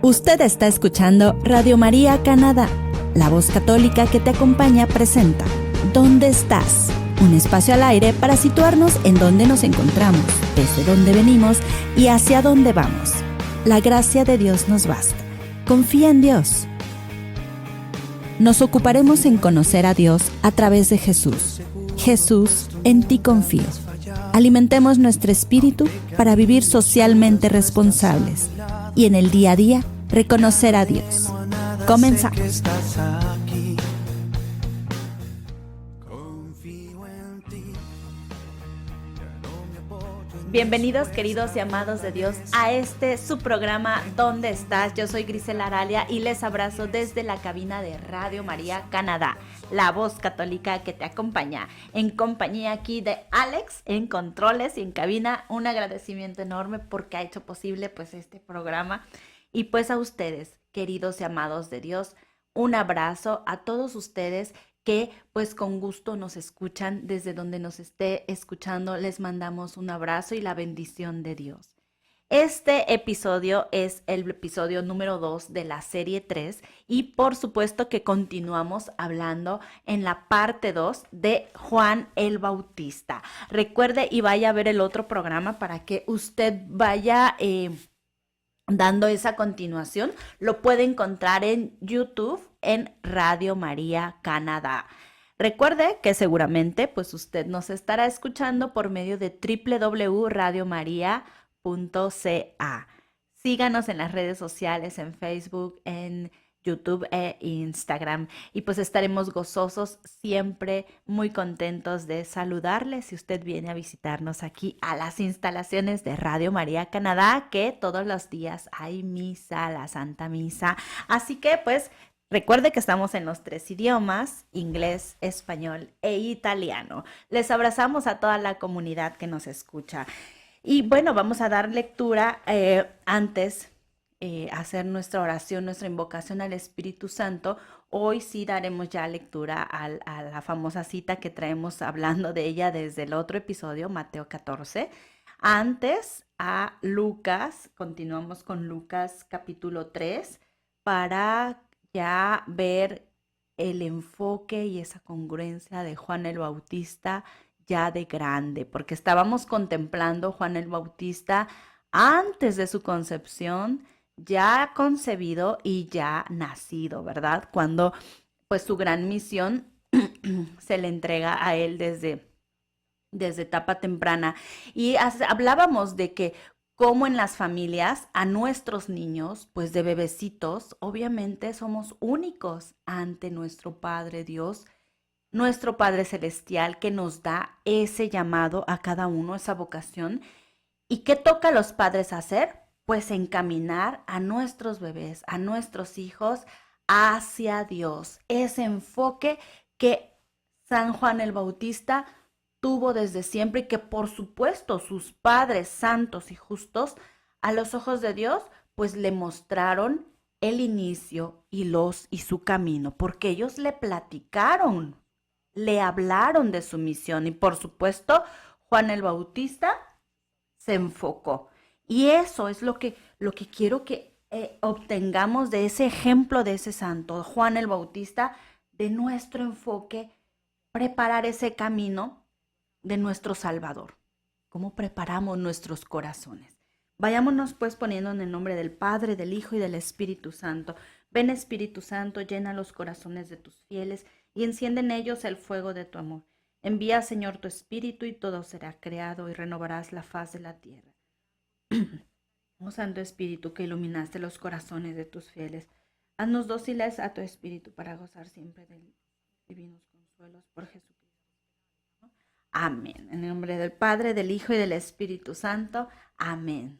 Usted está escuchando Radio María Canadá. La voz católica que te acompaña presenta ¿Dónde estás? Un espacio al aire para situarnos en dónde nos encontramos, desde dónde venimos y hacia dónde vamos. La gracia de Dios nos basta. Confía en Dios. Nos ocuparemos en conocer a Dios a través de Jesús. Jesús, en ti confío. Alimentemos nuestro espíritu para vivir socialmente responsables y en el día a día reconocer a Dios. Comenzamos. Bienvenidos, queridos y amados de Dios, a su programa ¿Dónde estás? Yo soy Grisela Aralia y les abrazo desde la cabina de Radio María Canadá, la voz católica que te acompaña. En compañía aquí de Alex, en controles y en cabina, un agradecimiento enorme porque ha hecho posible este programa. Y a ustedes, queridos y amados de Dios, un abrazo a todos ustedes que con gusto nos escuchan desde donde nos esté escuchando. Les mandamos un abrazo y la bendición de Dios. Este episodio es el episodio número 2 de la serie 3 y por supuesto que continuamos hablando en la parte 2 de Juan el Bautista. Recuerde y vaya a ver el otro programa para que usted vaya dando esa continuación. Lo puede encontrar en YouTube en Radio María Canadá. Recuerde que seguramente usted nos estará escuchando por medio de www.radiomaria.ca. Síganos en las redes sociales, en Facebook, en YouTube e Instagram. Y estaremos gozosos, siempre muy contentos de saludarles si usted viene a visitarnos aquí a las instalaciones de Radio María Canadá, que todos los días hay misa, la Santa Misa. Así que recuerde que estamos en los 3 idiomas, inglés, español e italiano. Les abrazamos a toda la comunidad que nos escucha. Y vamos a dar lectura antes hacer nuestra oración, nuestra invocación al Espíritu Santo. Hoy sí daremos ya lectura a la famosa cita que traemos hablando de ella desde el otro episodio, Mateo 14. Antes a Lucas, continuamos con Lucas capítulo 3 para ya ver el enfoque y esa congruencia de Juan el Bautista ya de grande, porque estábamos contemplando Juan el Bautista antes de su concepción, ya concebido y ya nacido, ¿verdad? Cuando su gran misión se le entrega a él desde etapa temprana. Y hablábamos de que como en las familias, a nuestros niños, de bebecitos, obviamente somos únicos ante nuestro Padre Dios, nuestro Padre Celestial, que nos da ese llamado a cada uno, esa vocación. ¿Y qué toca a los padres hacer? Encaminar a nuestros bebés, a nuestros hijos hacia Dios. Ese enfoque que San Juan el Bautista tuvo desde siempre y que por supuesto sus padres santos y justos a los ojos de Dios le mostraron el inicio y su camino, porque ellos le platicaron, le hablaron de su misión y por supuesto Juan el Bautista se enfocó. Y eso es lo que quiero que obtengamos de ese ejemplo de ese santo, Juan el Bautista, de nuestro enfoque, preparar ese camino de nuestro Salvador. ¿Cómo preparamos nuestros corazones? Vayámonos poniendo en el nombre del Padre, del Hijo y del Espíritu Santo. Ven Espíritu Santo, llena los corazones de tus fieles y enciende en ellos el fuego de tu amor. Envía, Señor, tu Espíritu y todo será creado y renovarás la faz de la tierra. Oh Santo Espíritu, que iluminaste los corazones de tus fieles, haznos dóciles a tu Espíritu para gozar siempre de divinos consuelos por Jesucristo. Amén. En el nombre del Padre, del Hijo y del Espíritu Santo. Amén.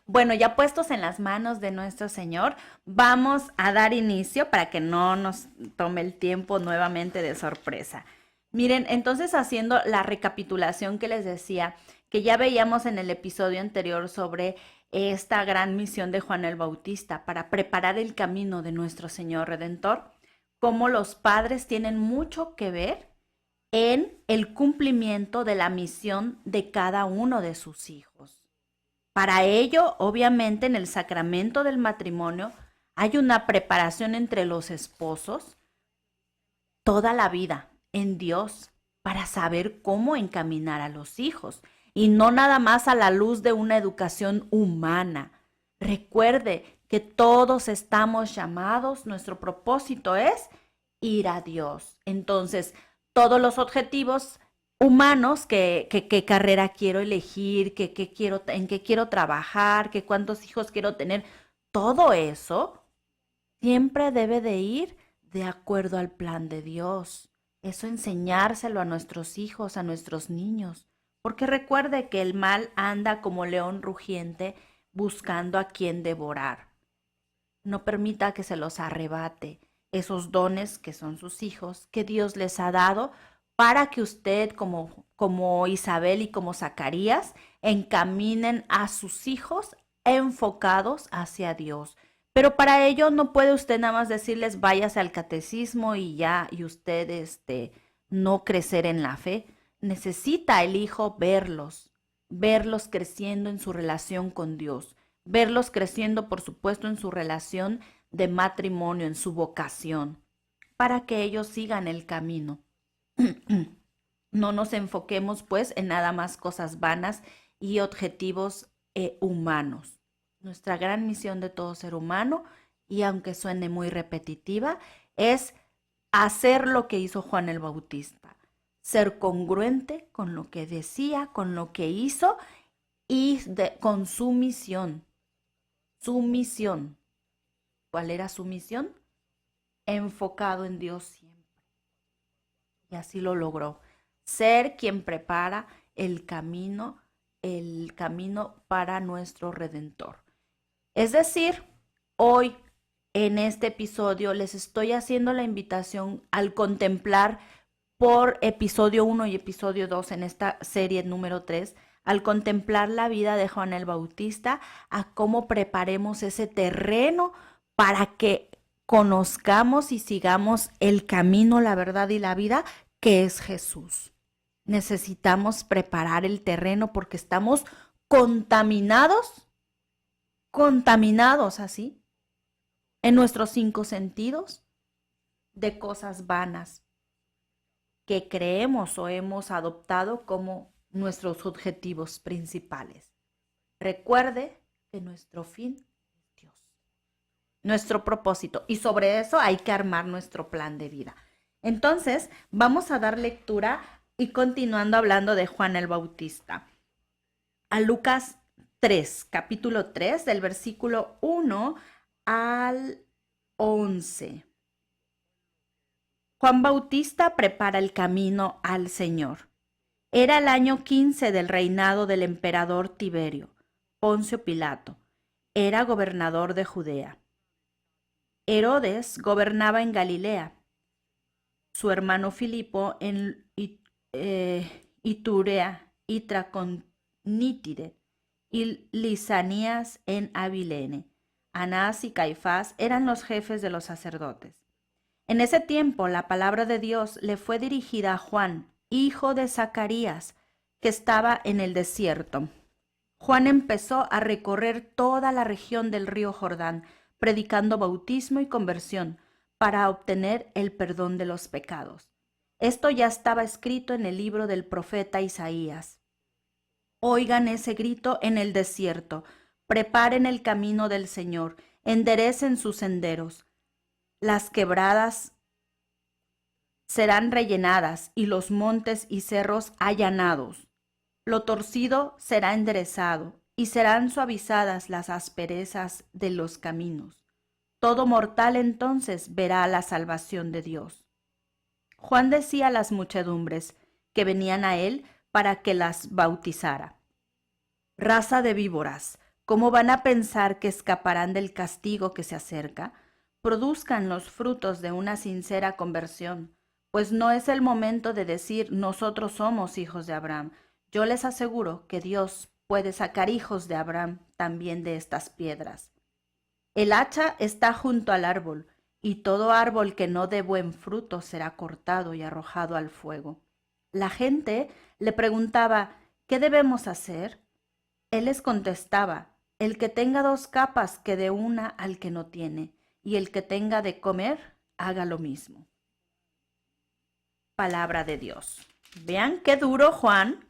Bueno, ya puestos en las manos de nuestro Señor, vamos a dar inicio para que no nos tome el tiempo nuevamente de sorpresa. Miren, entonces haciendo la recapitulación que les decía, que ya veíamos en el episodio anterior sobre esta gran misión de Juan el Bautista para preparar el camino de nuestro Señor Redentor, cómo los padres tienen mucho que ver en el cumplimiento de la misión de cada uno de sus hijos. Para ello, obviamente, en el sacramento del matrimonio hay una preparación entre los esposos toda la vida en Dios para saber cómo encaminar a los hijos y no nada más a la luz de una educación humana. Recuerde que todos estamos llamados, nuestro propósito es ir a Dios. Entonces, todos los objetivos humanos, qué carrera quiero elegir, quiero, en qué quiero trabajar, que cuántos hijos quiero tener, todo eso siempre debe de ir de acuerdo al plan de Dios. Eso enseñárselo a nuestros hijos, a nuestros niños. Porque recuerde que el mal anda como león rugiente buscando a quien devorar. No permita que se los arrebate esos dones que son sus hijos, que Dios les ha dado para que usted, como Isabel y como Zacarías, encaminen a sus hijos enfocados hacia Dios. Pero para ello no puede usted nada más decirles váyase al catecismo y ya, y usted no crecer en la fe. Necesita el hijo verlos creciendo en su relación con Dios, verlos creciendo, por supuesto, en su relación de matrimonio, en su vocación, para que ellos sigan el camino. No nos enfoquemos pues en nada más cosas vanas y objetivos humanos. Nuestra gran misión de todo ser humano, y aunque suene muy repetitiva, es hacer lo que hizo Juan el Bautista, ser congruente con lo que decía, con lo que hizo y con su misión. Su misión. ¿Cuál era su misión? Enfocado en Dios siempre. Y así lo logró. Ser quien prepara el camino para nuestro Redentor. Es decir, hoy en este episodio les estoy haciendo la invitación al contemplar por episodio 1 y episodio 2 en esta serie número 3, al contemplar la vida de Juan el Bautista, a cómo preparemos ese terreno para que conozcamos y sigamos el camino, la verdad y la vida, que es Jesús. Necesitamos preparar el terreno porque estamos contaminados así, en nuestros 5 sentidos, de cosas vanas que creemos o hemos adoptado como nuestros objetivos principales. Recuerde que nuestro fin es Dios, nuestro propósito, y sobre eso hay que armar nuestro plan de vida. Entonces, vamos a dar lectura y continuando hablando de Juan el Bautista. A Lucas 3, capítulo 3, del versículo 1 al 11. Juan Bautista prepara el camino al Señor. Era el año 15 del reinado del emperador Tiberio. Poncio Pilato era gobernador de Judea. Herodes gobernaba en Galilea. Su hermano Filipo en Iturea y Traconítide, y Lisanías en Abilene. Anás y Caifás eran los jefes de los sacerdotes. En ese tiempo la palabra de Dios le fue dirigida a Juan, hijo de Zacarías, que estaba en el desierto. Juan empezó a recorrer toda la región del río Jordán, predicando bautismo y conversión para obtener el perdón de los pecados. Esto ya estaba escrito en el libro del profeta Isaías. Oigan ese grito en el desierto, preparen el camino del Señor, enderecen sus senderos. Las quebradas serán rellenadas y los montes y cerros allanados. Lo torcido será enderezado y serán suavizadas las asperezas de los caminos. Todo mortal entonces verá la salvación de Dios. Juan decía a las muchedumbres que venían a él para que las bautizara: raza de víboras, ¿cómo van a pensar que escaparán del castigo que se acerca? Produzcan los frutos de una sincera conversión, pues no es el momento de decir nosotros somos hijos de Abraham. Yo les aseguro que Dios puede sacar hijos de Abraham también de estas piedras. El hacha está junto al árbol, y todo árbol que no dé buen fruto será cortado y arrojado al fuego. La gente le preguntaba: ¿qué debemos hacer? Él les contestaba, el que tenga 2 capas, que dé una al que no tiene, y el que tenga de comer, haga lo mismo. Palabra de Dios. Vean qué duro, Juan,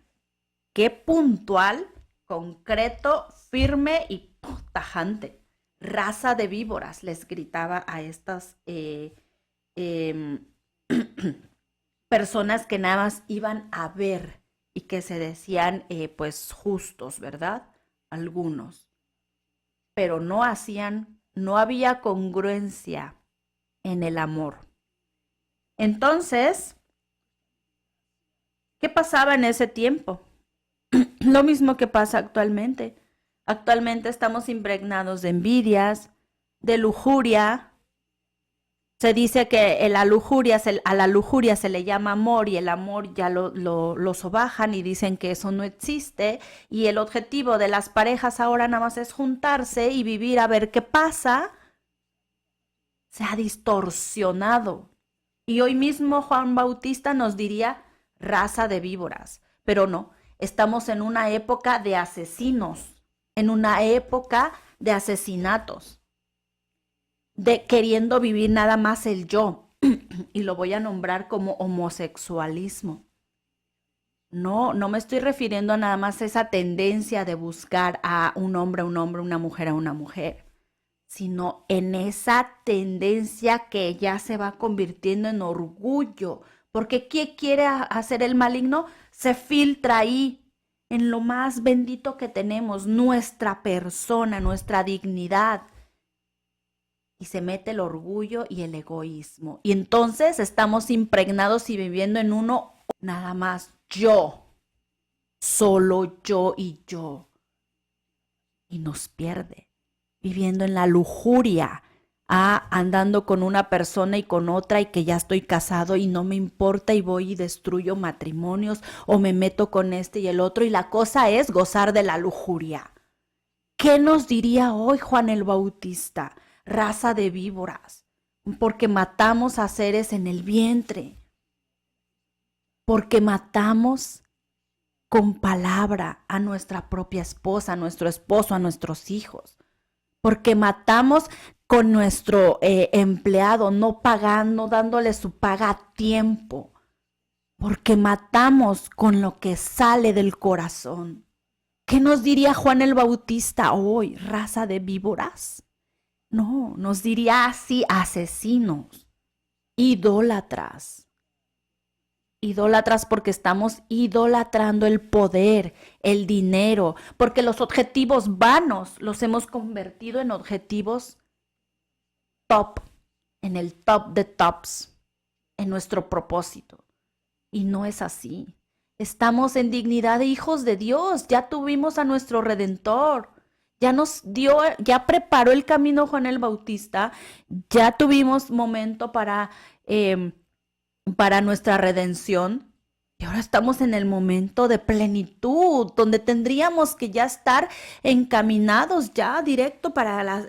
qué puntual, concreto, firme y tajante. Raza de víboras, les gritaba a estas em, personas que nada más iban a ver y que se decían pues justos, ¿verdad? Algunos, pero no hacían, no había congruencia en el amor. Entonces, ¿qué pasaba en ese tiempo? Lo mismo que pasa actualmente. Actualmente estamos impregnados de envidias, de lujuria. Se dice que a la lujuria se le llama amor y el amor ya lo sobajan y dicen que eso no existe y el objetivo de las parejas ahora nada más es juntarse y vivir a ver qué pasa. Se ha distorsionado. Y hoy mismo Juan Bautista nos diría raza de víboras, pero no, estamos en una época de asesinos, en una época de asesinatos, de queriendo vivir nada más el yo, y lo voy a nombrar como homosexualismo. No, no me estoy refiriendo a nada más esa tendencia de buscar a un hombre, una mujer, a una mujer, sino en esa tendencia que ya se va convirtiendo en orgullo, porque ¿quién quiere hacer el maligno? Se filtra ahí, en lo más bendito que tenemos, nuestra persona, nuestra dignidad, y se mete el orgullo y el egoísmo. Y entonces estamos impregnados y viviendo en uno nada más yo, solo yo y yo. Y nos pierde, viviendo en la lujuria, andando con una persona y con otra y que ya estoy casado y no me importa y voy y destruyo matrimonios o me meto con este y el otro y la cosa es gozar de la lujuria. ¿Qué nos diría hoy Juan el Bautista? Raza de víboras, porque matamos a seres en el vientre, porque matamos con palabra a nuestra propia esposa, a nuestro esposo, a nuestros hijos, porque matamos con nuestro empleado, no pagando, dándole su paga a tiempo, porque matamos con lo que sale del corazón. ¿Qué nos diría Juan el Bautista hoy, raza de víboras? No, nos diría así, asesinos, idólatras. Idólatras porque estamos idolatrando el poder, el dinero, porque los objetivos vanos los hemos convertido en objetivos top, en el top de tops, en nuestro propósito. Y no es así. Estamos en dignidad de hijos de Dios, ya tuvimos a nuestro Redentor. Ya nos dio, ya preparó el camino Juan el Bautista, ya tuvimos momento para nuestra redención. Y ahora estamos en el momento de plenitud, donde tendríamos que ya estar encaminados ya directo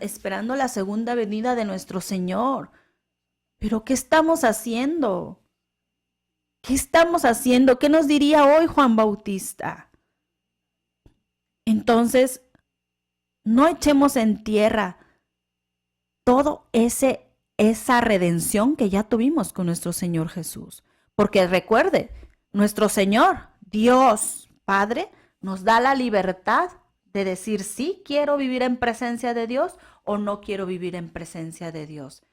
esperando la segunda venida de nuestro Señor. Pero ¿qué estamos haciendo? ¿Qué estamos haciendo? ¿Qué nos diría hoy Juan Bautista? Entonces, no echemos en tierra todo esa redención que ya tuvimos con nuestro Señor Jesús. Porque recuerde, nuestro Señor, Dios Padre, nos da la libertad de decir sí quiero vivir en presencia de Dios o no quiero vivir en presencia de Dios.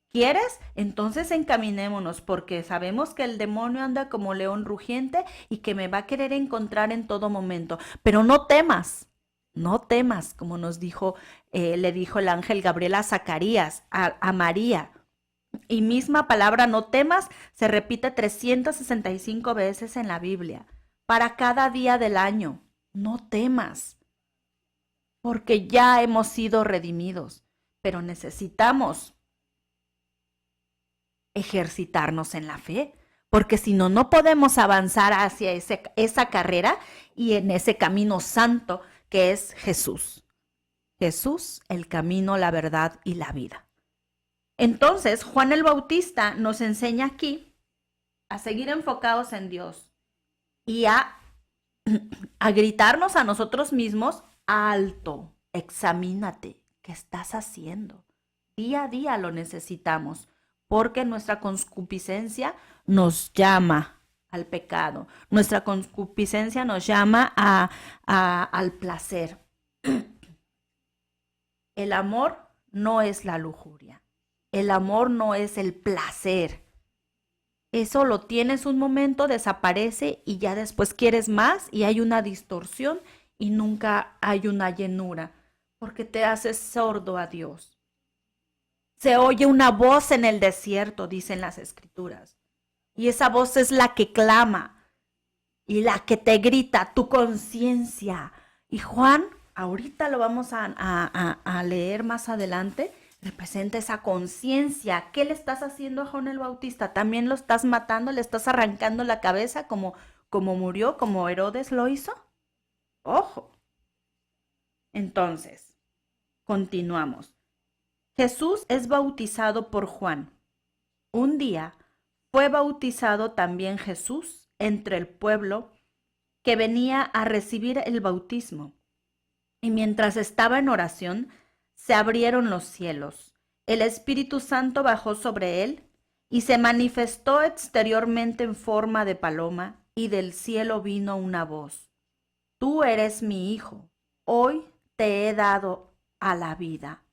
¿Quieres? Entonces encaminémonos, porque sabemos que el demonio anda como león rugiente y que me va a querer encontrar en todo momento. Pero no temas, no temas, como nos dijo, le dijo el ángel Gabriel a Zacarías, a María. Y misma palabra no temas se repite 365 veces en la Biblia, para cada día del año. No temas, porque ya hemos sido redimidos, pero necesitamos ejercitarnos en la fe, porque si no, no podemos avanzar hacia esa carrera y en ese camino santo que es Jesús. Jesús, el camino, la verdad y la vida. Entonces, Juan el Bautista nos enseña aquí a seguir enfocados en Dios y a a gritarnos a nosotros mismos, alto, examínate, ¿qué estás haciendo? Día a día lo necesitamos, porque nuestra concupiscencia nos llama al pecado, nuestra concupiscencia nos llama al placer. El amor no es la lujuria, el amor no es el placer. Eso lo tienes un momento, desaparece y ya después quieres más y hay una distorsión y nunca hay una llenura, porque te haces sordo a Dios. Se oye una voz en el desierto, dicen las escrituras, y esa voz es la que clama y la que te grita, tu conciencia. Y Juan, ahorita lo vamos a leer más adelante, representa esa conciencia. ¿Qué le estás haciendo a Juan el Bautista? ¿También lo estás matando? ¿Le estás arrancando la cabeza como murió, como Herodes lo hizo? Ojo. Entonces, continuamos. Jesús es bautizado por Juan. Un día fue bautizado también Jesús entre el pueblo que venía a recibir el bautismo. Y mientras estaba en oración, se abrieron los cielos. El Espíritu Santo bajó sobre él y se manifestó exteriormente en forma de paloma, y del cielo vino una voz: Tú eres mi Hijo, hoy te he dado a la vida.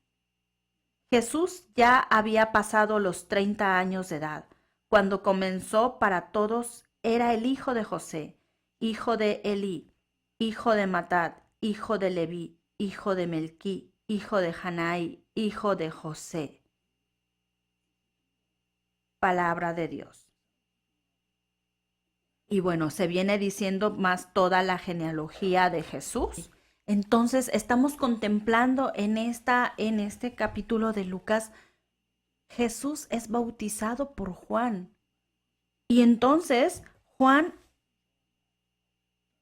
Jesús ya había pasado los 30 años de edad. Cuando comenzó para todos, era el hijo de José, hijo de Elí, hijo de Matat, hijo de Leví, hijo de Melquí, hijo de Janai, hijo de José. Palabra de Dios. Y bueno, se viene diciendo más toda la genealogía de Jesús. Entonces, estamos contemplando en este capítulo de Lucas, Jesús es bautizado por Juan. Y entonces, Juan,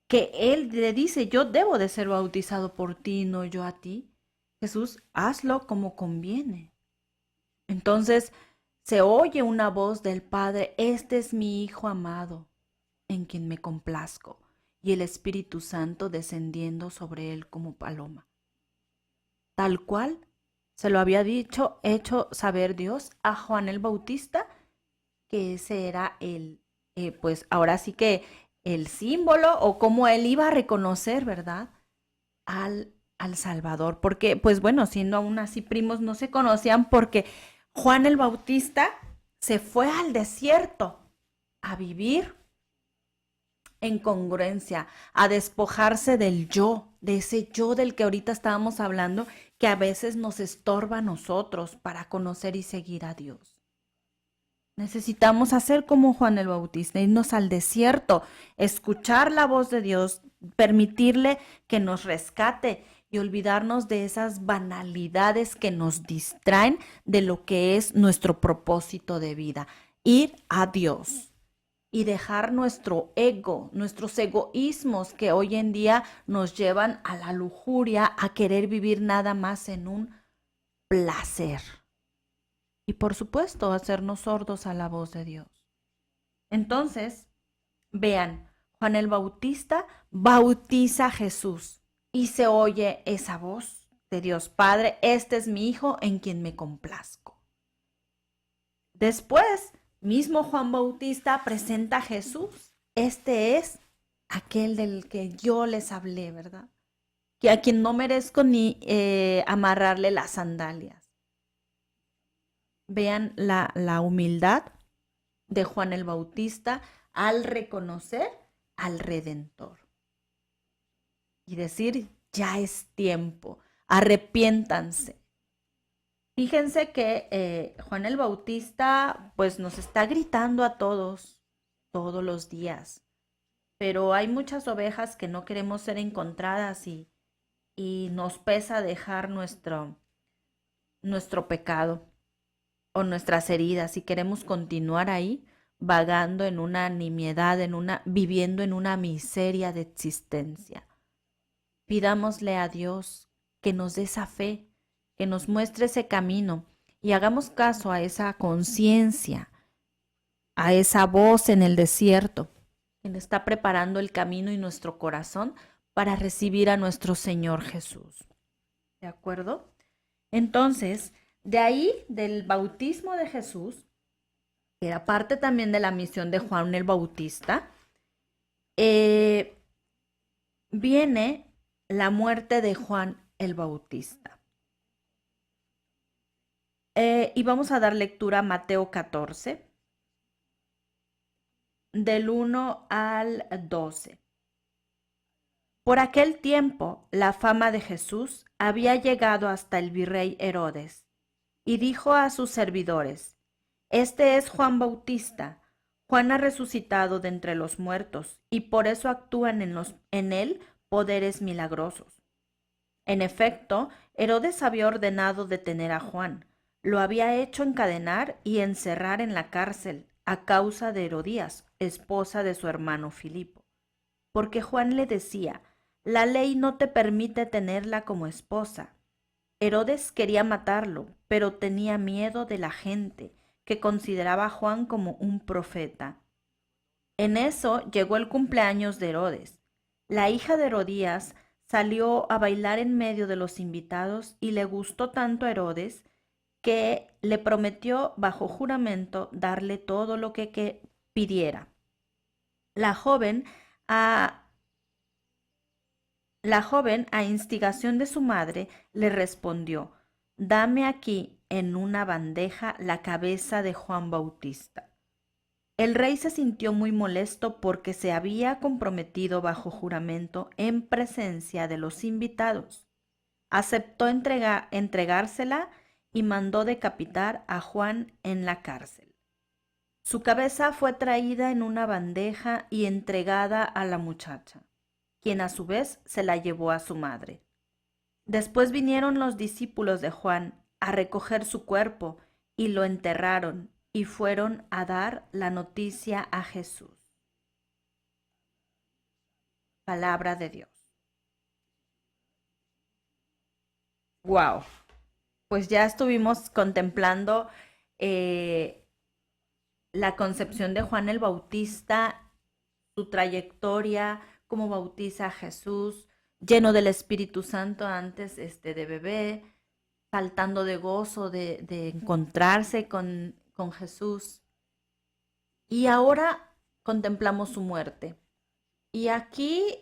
que él le dice, yo debo de ser bautizado por ti, no yo a ti. Jesús, hazlo como conviene. Entonces, se oye una voz del Padre: este es mi Hijo amado, en quien me complazco, y el Espíritu Santo descendiendo sobre él como paloma. Tal cual se lo había hecho saber Dios a Juan el Bautista, que ese era pues ahora sí que el símbolo, o cómo él iba a reconocer, ¿verdad? Al Salvador. Porque, pues bueno, siendo aún así primos, no se conocían, porque Juan el Bautista se fue al desierto a vivir en congruencia, a despojarse del yo, de ese yo del que ahorita estábamos hablando, que a veces nos estorba a nosotros para conocer y seguir a Dios. Necesitamos hacer como Juan el Bautista, irnos al desierto, escuchar la voz de Dios, permitirle que nos rescate y olvidarnos de esas banalidades que nos distraen de lo que es nuestro propósito de vida, ir a Dios y dejar nuestro ego, nuestros egoísmos que hoy en día nos llevan a la lujuria, a querer vivir nada más en un placer. Y por supuesto, hacernos sordos a la voz de Dios. Entonces, vean, Juan el Bautista bautiza a Jesús y se oye esa voz de Dios Padre: este es mi Hijo en quien me complazco. Después, mismo Juan Bautista presenta a Jesús. Este es aquel del que yo les hablé, ¿verdad? Que a quien no merezco ni amarrarle las sandalias. Vean la humildad de Juan el Bautista al reconocer al Redentor y decir: ya es tiempo, arrepiéntanse. Fíjense que Juan el Bautista pues nos está gritando a todos los días, pero hay muchas ovejas que no queremos ser encontradas y nos pesa dejar nuestro pecado o nuestras heridas, y queremos continuar ahí vagando en una nimiedad, viviendo en una miseria de existencia. Pidámosle a Dios que nos dé esa fe, que nos muestre ese camino, y hagamos caso a esa conciencia, a esa voz en el desierto, quien está preparando el camino y nuestro corazón para recibir a nuestro Señor Jesús. ¿De acuerdo? Entonces, de ahí, del bautismo de Jesús, que era parte también de la misión de Juan el Bautista, eh, viene la muerte de Juan el Bautista. Y vamos a dar lectura a Mateo 14, del 1 al 12. Por aquel tiempo, la fama de Jesús había llegado hasta el virrey Herodes, y dijo a sus servidores: Este es Juan Bautista. Juan ha resucitado de entre los muertos, y por eso actúan en él poderes milagrosos. En efecto, Herodes había ordenado detener a Juan. Lo había hecho encadenar y encerrar en la cárcel a causa de Herodías, esposa de su hermano Filipo. Porque Juan le decía: la ley no te permite tenerla como esposa. Herodes quería matarlo, pero tenía miedo de la gente, que consideraba a Juan como un profeta. En eso llegó el cumpleaños de Herodes. La hija de Herodías salió a bailar en medio de los invitados y le gustó tanto a Herodes que le prometió bajo juramento darle todo lo que pidiera. La joven, a instigación de su madre, le respondió: Dame aquí en una bandeja la cabeza de Juan Bautista. El rey se sintió muy molesto porque se había comprometido bajo juramento en presencia de los invitados. Aceptó entregársela y mandó decapitar a Juan en la cárcel. Su cabeza fue traída en una bandeja y entregada a la muchacha, quien a su vez se la llevó a su madre. Después vinieron los discípulos de Juan a recoger su cuerpo y lo enterraron y fueron a dar la noticia a Jesús. Palabra de Dios. Wow. Pues ya estuvimos contemplando la concepción de Juan el Bautista, su trayectoria, cómo bautiza a Jesús, lleno del Espíritu Santo antes de bebé, saltando de gozo de encontrarse con Jesús. Y ahora contemplamos su muerte. Y aquí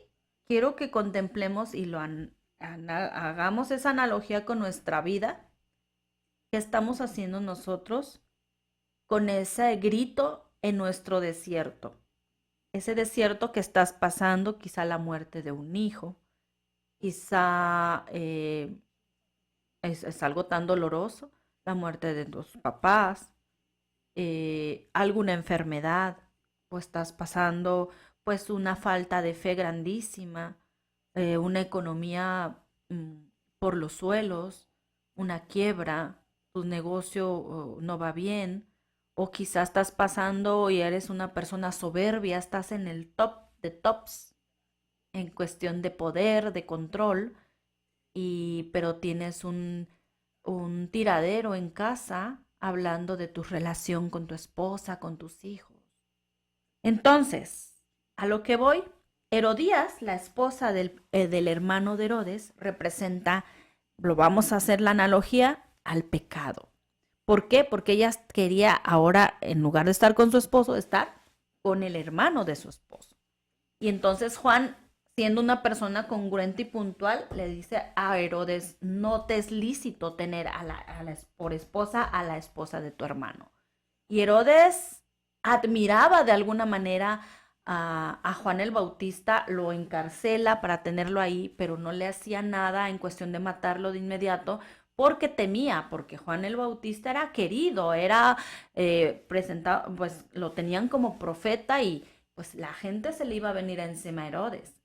quiero que contemplemos y hagamos esa analogía con nuestra vida. ¿Qué estamos haciendo nosotros con ese grito en nuestro desierto? Ese desierto que estás pasando, quizá la muerte de un hijo, quizá es algo tan doloroso, la muerte de tus papás, alguna enfermedad, o estás pasando pues una falta de fe grandísima, una economía por los suelos, una quiebra, tu negocio no va bien, o quizás estás pasando y eres una persona soberbia, estás en el top de tops en cuestión de poder, de control, pero tienes un tiradero en casa hablando de tu relación con tu esposa, con tus hijos. Entonces, a lo que voy, Herodías, la esposa del hermano de Herodes, representa, lo vamos a hacer la analogía, al pecado. ¿Por qué? Porque ella quería ahora, en lugar de estar con su esposo, estar con el hermano de su esposo. Y entonces Juan, siendo una persona congruente y puntual, le dice a Herodes: no te es lícito tener por esposa a la esposa de tu hermano. Y Herodes admiraba de alguna manera a Juan el Bautista, lo encarcela para tenerlo ahí, pero no le hacía nada en cuestión de matarlo de inmediato, porque temía, porque Juan el Bautista era querido, era presentado, pues lo tenían como profeta y pues la gente se le iba a venir encima a Herodes.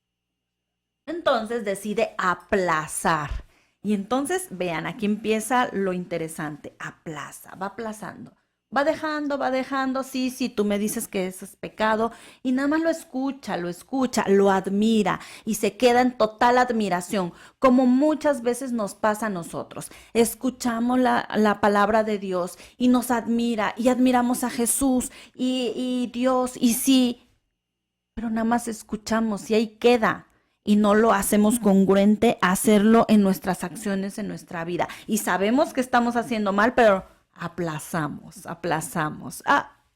Entonces decide aplazar. Y entonces, vean, aquí empieza lo interesante. Aplaza, va aplazando. Va dejando, sí, sí, tú me dices que eso es pecado, y nada más lo admira y se queda en total admiración, como muchas veces nos pasa a nosotros. Escuchamos la palabra de Dios y nos admira y admiramos a Jesús y Dios y sí, pero nada más escuchamos y ahí queda. Y no lo hacemos congruente a hacerlo en nuestras acciones, en nuestra vida. Y sabemos que estamos haciendo mal, pero aplazamos, aplazamos.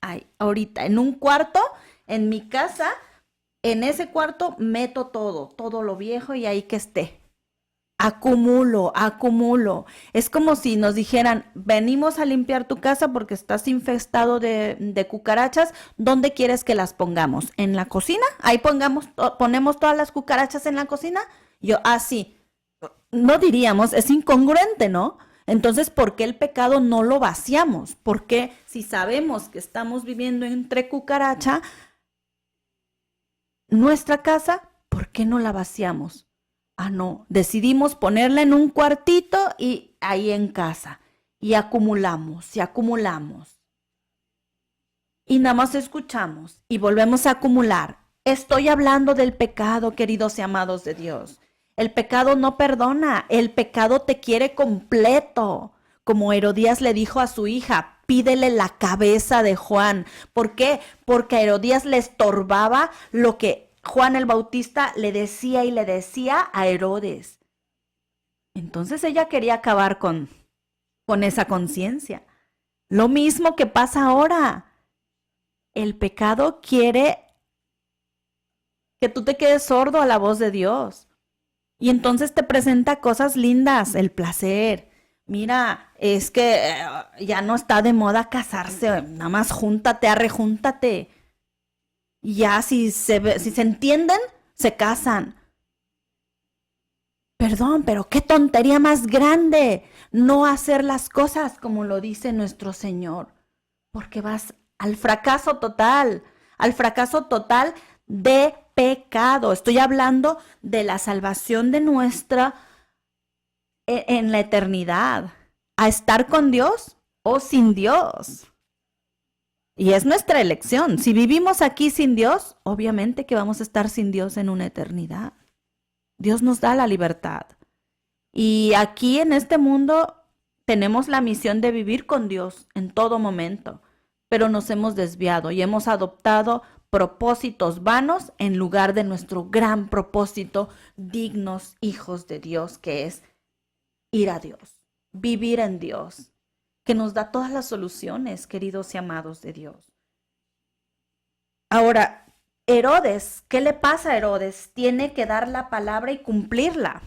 Ay, ahorita, en un cuarto, en mi casa, en ese cuarto meto todo, todo lo viejo y ahí que esté. Acumulo, acumulo. Es como si nos dijeran, venimos a limpiar tu casa porque estás infestado de cucarachas. ¿Dónde quieres que las pongamos? ¿En la cocina? Ahí ponemos todas las cucarachas en la cocina. Yo, sí. No diríamos, es incongruente, ¿no? Entonces, ¿por qué el pecado no lo vaciamos? Porque si sabemos que estamos viviendo entre cucaracha, nuestra casa, ¿por qué no la vaciamos? No, decidimos ponerla en un cuartito y ahí en casa. Y acumulamos, y acumulamos. Y nada más escuchamos y volvemos a acumular. Estoy hablando del pecado, queridos y amados de Dios. El pecado no perdona, el pecado te quiere completo. Como Herodías le dijo a su hija, pídele la cabeza de Juan. ¿Por qué? Porque a Herodías le estorbaba lo que Juan el Bautista le decía y le decía a Herodes. Entonces ella quería acabar con esa conciencia. Lo mismo que pasa ahora. El pecado quiere que tú te quedes sordo a la voz de Dios. Y entonces te presenta cosas lindas, el placer. Mira, es que ya no está de moda casarse, nada más júntate, arrejúntate. Y ya si se entienden, se casan. Perdón, pero qué tontería más grande no hacer las cosas como lo dice nuestro Señor. Porque vas al fracaso total de pecado. Estoy hablando de la salvación de nuestra en la eternidad, a estar con Dios o sin Dios. Y es nuestra elección. Si vivimos aquí sin Dios, obviamente que vamos a estar sin Dios en una eternidad. Dios nos da la libertad. Y aquí en este mundo tenemos la misión de vivir con Dios en todo momento, pero nos hemos desviado y hemos adoptado propósitos vanos en lugar de nuestro gran propósito, dignos hijos de Dios, que es ir a Dios, vivir en Dios, que nos da todas las soluciones, queridos y amados de Dios. Ahora, Herodes, ¿qué le pasa a Herodes? Tiene que dar la palabra y cumplirla.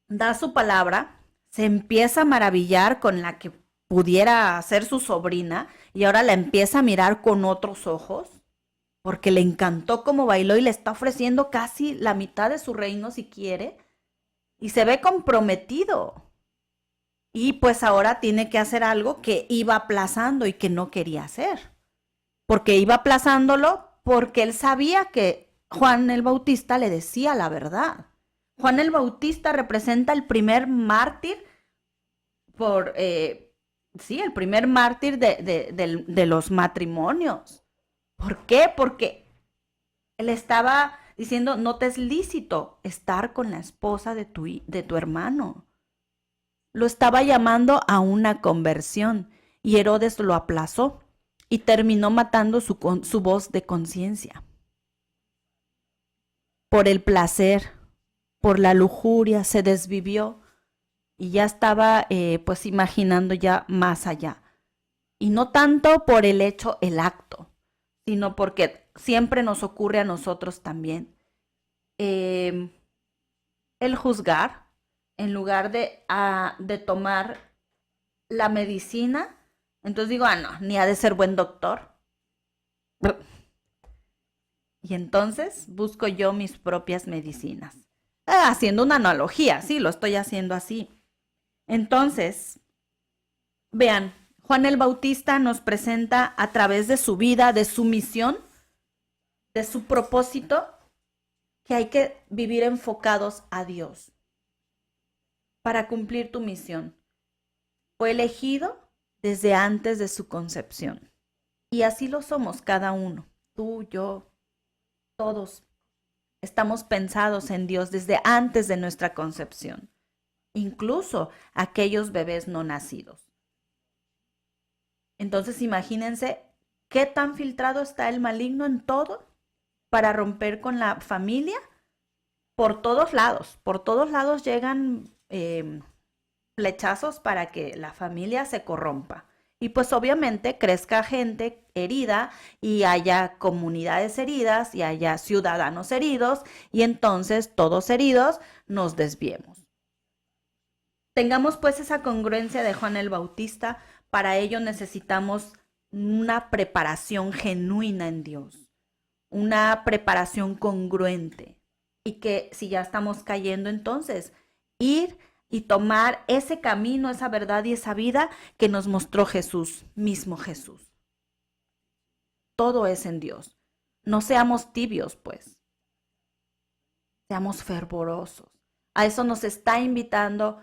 Da su palabra, se empieza a maravillar con la que pudiera ser su sobrina y ahora la empieza a mirar con otros ojos porque le encantó cómo bailó y le está ofreciendo casi la mitad de su reino si quiere y se ve comprometido. Y pues ahora tiene que hacer algo que iba aplazando y que no quería hacer. Porque iba aplazándolo porque él sabía que Juan el Bautista le decía la verdad. Juan el Bautista representa el primer mártir el primer mártir de los matrimonios. ¿Por qué? Porque él estaba diciendo, no te es lícito estar con la esposa de tu hermano. Lo estaba llamando a una conversión y Herodes lo aplazó y terminó matando su voz de conciencia. Por el placer, por la lujuria, se desvivió y ya estaba pues imaginando ya más allá. Y no tanto por el hecho, el acto, sino porque siempre nos ocurre a nosotros también. El juzgar, en lugar de tomar la medicina, entonces digo, no, ni ha de ser buen doctor. Y entonces busco yo mis propias medicinas. Haciendo una analogía, sí, lo estoy haciendo así. Entonces, vean, Juan el Bautista nos presenta a través de su vida, de su misión, de su propósito, que hay que vivir enfocados a Dios para cumplir tu misión. Fue elegido desde antes de su concepción. Y así lo somos cada uno, tú, yo, todos. Estamos pensados en Dios desde antes de nuestra concepción, incluso aquellos bebés no nacidos. Entonces imagínense qué tan filtrado está el maligno en todo. para romper con la familia, por todos lados llegan flechazos para que la familia se corrompa. Y pues obviamente crezca gente herida y haya comunidades heridas y haya ciudadanos heridos y entonces todos heridos nos desviemos. Tengamos pues esa congruencia de Juan el Bautista. Para ello necesitamos una preparación genuina en Dios, una preparación congruente. Y que si ya estamos cayendo, entonces ir y tomar ese camino, esa verdad y esa vida que nos mostró Jesús, mismo Jesús. Todo es en Dios. No seamos tibios, pues. Seamos fervorosos. A eso nos está invitando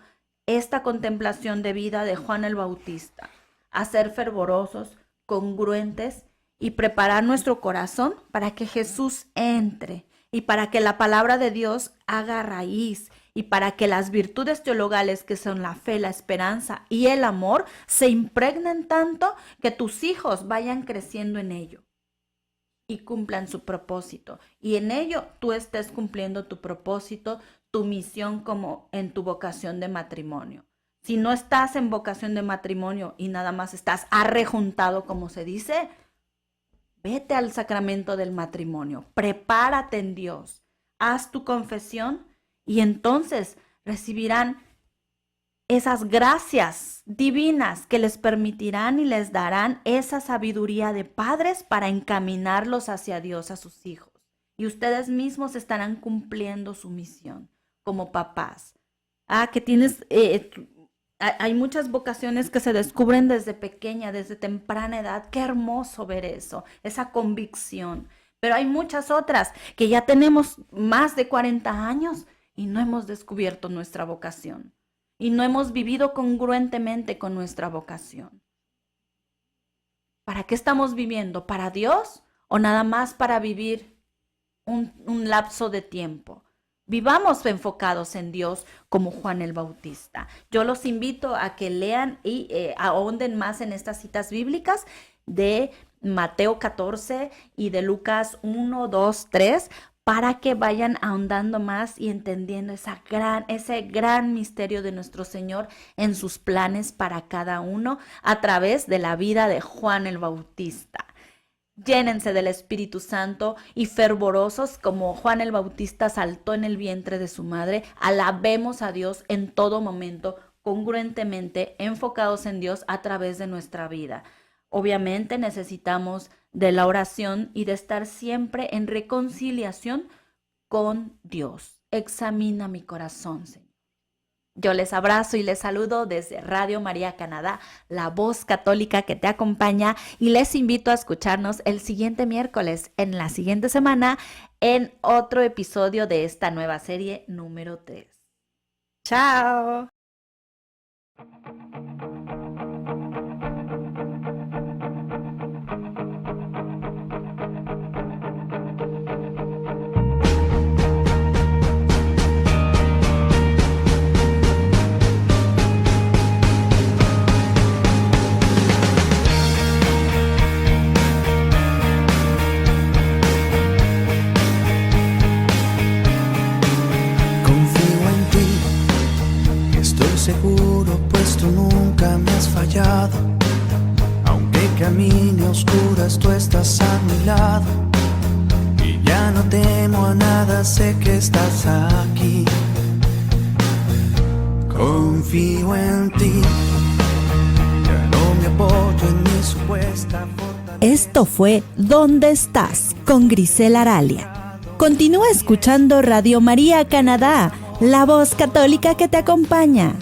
esta contemplación de vida de Juan el Bautista, a ser fervorosos, congruentes y preparar nuestro corazón para que Jesús entre y para que la palabra de Dios haga raíz y para que las virtudes teologales que son la fe, la esperanza y el amor se impregnen tanto que tus hijos vayan creciendo en ello y cumplan su propósito. Y en ello tú estés cumpliendo tu propósito, tu misión como en tu vocación de matrimonio. Si no estás en vocación de matrimonio y nada más estás arrejuntado, como se dice, vete al sacramento del matrimonio, prepárate en Dios, haz tu confesión y entonces recibirán esas gracias divinas que les permitirán y les darán esa sabiduría de padres para encaminarlos hacia Dios a sus hijos. Y ustedes mismos estarán cumpliendo su misión como papás. Que tienes... hay muchas vocaciones que se descubren desde pequeña, desde temprana edad. Qué hermoso ver eso, esa convicción. Pero hay muchas otras que ya tenemos más de 40 años y no hemos descubierto nuestra vocación. Y no hemos vivido congruentemente con nuestra vocación. ¿Para qué estamos viviendo? ¿Para Dios o nada más para vivir un lapso de tiempo? Vivamos enfocados en Dios como Juan el Bautista. Yo los invito a que lean y ahonden más en estas citas bíblicas de Mateo 14 y de Lucas 1, 2, 3, para que vayan ahondando más y entendiendo ese gran misterio de nuestro Señor en sus planes para cada uno a través de la vida de Juan el Bautista. Llénense del Espíritu Santo y fervorosos como Juan el Bautista saltó en el vientre de su madre. Alabemos a Dios en todo momento, congruentemente, enfocados en Dios a través de nuestra vida. Obviamente necesitamos de la oración y de estar siempre en reconciliación con Dios. Examina mi corazón, Señor. Yo les abrazo y les saludo desde Radio María Canadá, la voz católica que te acompaña, y les invito a escucharnos el siguiente miércoles, en la siguiente semana, en otro episodio de esta nueva serie número 3. ¡Chao! Seguro, pues tú nunca me has fallado. Aunque camine a oscuras, tú estás a mi lado. Y ya no temo a nada, sé que estás aquí. Confío en ti, ya no me apoyo en mi supuesta fortaleza. Esto fue ¿Dónde estás? Con Grisel Aralia. Continúa escuchando Radio María Canadá, la voz católica que te acompaña.